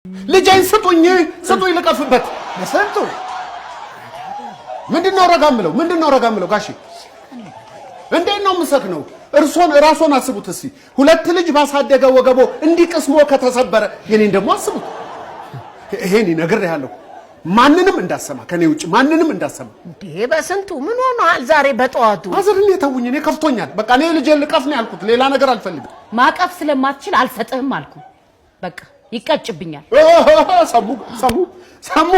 ልጄን ስጡኝ ልቀፍበት ለሰንቱ ምንድነው ረጋምለው ጋሺ እንዴት ነው ምሰክነው ራስዎን አስቡት እስቲ ሁለት ልጅ ባሳደገ ወገቦ እንዲቅስሞ ከተሰበረ የኔን ደግሞ አስቡት ይሄን ነገር ያለው ማንንም እንዳሰማ ከኔ ውጭ ማንንም እንዳሰማ እንዴ በስንቱ ምን ሆነሃል ዛሬ በጠዋቱ አዘርኔ ተውኝ እኔ ከፍቶኛል በቃ እኔ ልጄ ልቀፍ ነው ያልኩት ሌላ ነገር አልፈልግም ማቀፍ ስለማትችል አልሰጥህም አልኩ በቃ ይቀጭብኛል ሰሙ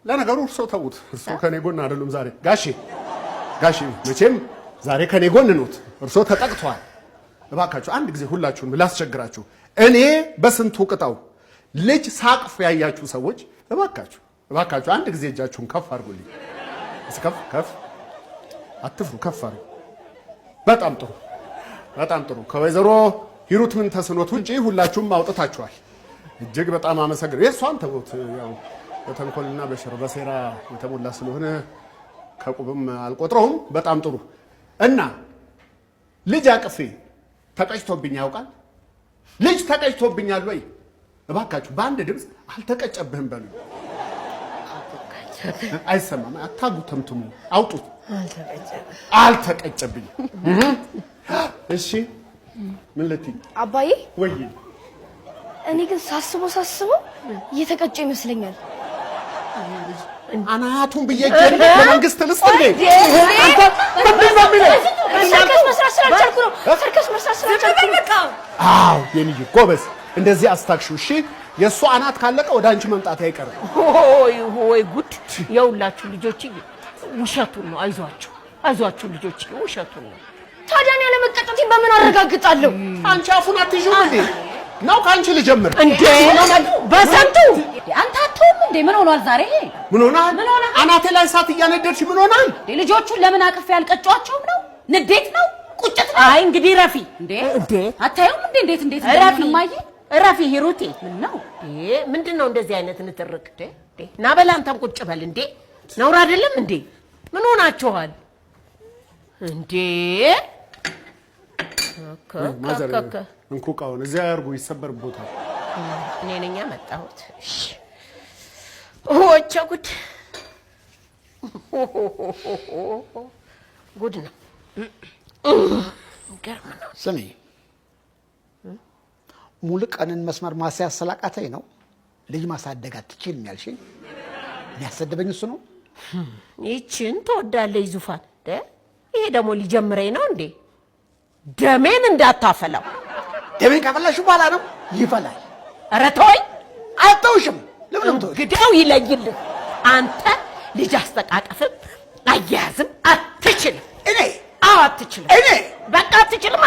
ለነገሩ እርሶ ተውት እርሶ ከኔ ጎን አይደሉም ዛሬ ጋሺ መቼም ዛሬ ከኔ ጎን ነዎት እርሶ ተጠቅቷል እባካችሁ አንድ ጊዜ ሁላችሁም ላስቸግራችሁ እኔ በስንቱ ቅጣው ልጅ ሳቅፍ ያያችሁ ሰዎች እባካችሁ አንድ ጊዜ እጃችሁን ከፍ አድርጉልኝ ከፍ አትፍሩ ከፍ አድርጉ በጣም ጥሩ ከወይዘሮ ሂሩት ምን ተስኖት ውጪ ሁላችሁም አውጥታችኋል እጅግ በጣም አመሰግናለሁ የሷን ተውት ያው በተንኮልና በሴራ የተሞላ ስለሆነ ከቁብም አልቆጥረውም በጣም ጥሩ እና ልጅ አቅፌ ተቀጭቶብኝ ያውቃል ልጅ ተቀጭቶብኛል ወይ እባካችሁ በአንድ ድምጽ አልተቀጨብህም በሉ አይሰማም አታጉ ተምትሙ አውጡት አልተቀጨብኝ እሺ ምን ልትይ አባዬ ወይ እኔ ግን ሳስበው እየተቀጨ ይመስለኛል አናቱን በየጀሪ መንግስት ልስጥልኝ ምንድን ነው የሚለው ሰርከስ መስራት ስላልቻልኩ ነው በቃ አው የኔ ጎበዝ እንደዚህ አስታክሹ እሺ የሱ አናት ካለቀ ወደ አንቺ መምጣት አይቀርም ሆይ ጉድ የውላችሁ ልጆች ውሸቱን ነው አይዟችሁ ልጆች ውሸቱን ነው ታዲያ እኔ ለመቀጣቴን በምን አረጋግጣለሁ አንቺ አፉን አትይዥው እንዴ ነው ካንቺ ልጀምር እንዴ በሰንቱ አንተ አትሆም እንዴ ምን ሆኗል ዛሬ ምን ሆናል አናቴ ላይ ሳት እያነደርሽ ምን ሆናል ልጆቹን ለምን አቅፍ ያልቀጫቸውም ነው ንዴት ነው ቁጭት ነው አይ እንግዲህ ረፊ እንዴ አታዩም እንዴ እንዴት ረፊ ሂሩቴ ምን ነው ምንድነው እንደዚህ አይነት ንትርክ እንዴ ና በል አንተም ቁጭ በል እንዴ ነውር አይደለም እንዴ ምን ሆናችኋል እንዴ እንኩቃውን እዚያ ያርጉ ይሰበርቦታል እኔ ነኝ ያመጣሁት ኦቻ ጉድ ነው ገርም ነው ስሚ ሙሉ ቀንን መስመር ማስያዝ ስላቃተኝ ነው ልጅ ማሳደግ አትችልም ያልሽኝ የሚያሰደበኝ እሱ ነው ይችን ተወዳለች ዙፋን ይሄ ደግሞ ሊጀምረኝ ነው እንዴ ደሜን እንዳታፈላው ደሜን ካፈላሽ በኋላ ነው ይፈላል ኧረ ተወኝ አትተውሽም ለምን ተወኝ ግዳው ይለይልህ አንተ ልጅ አስተቃቀፍም አያያዝም አትችልም እኔ አዎ አትችልም እኔ በቃ አትችልም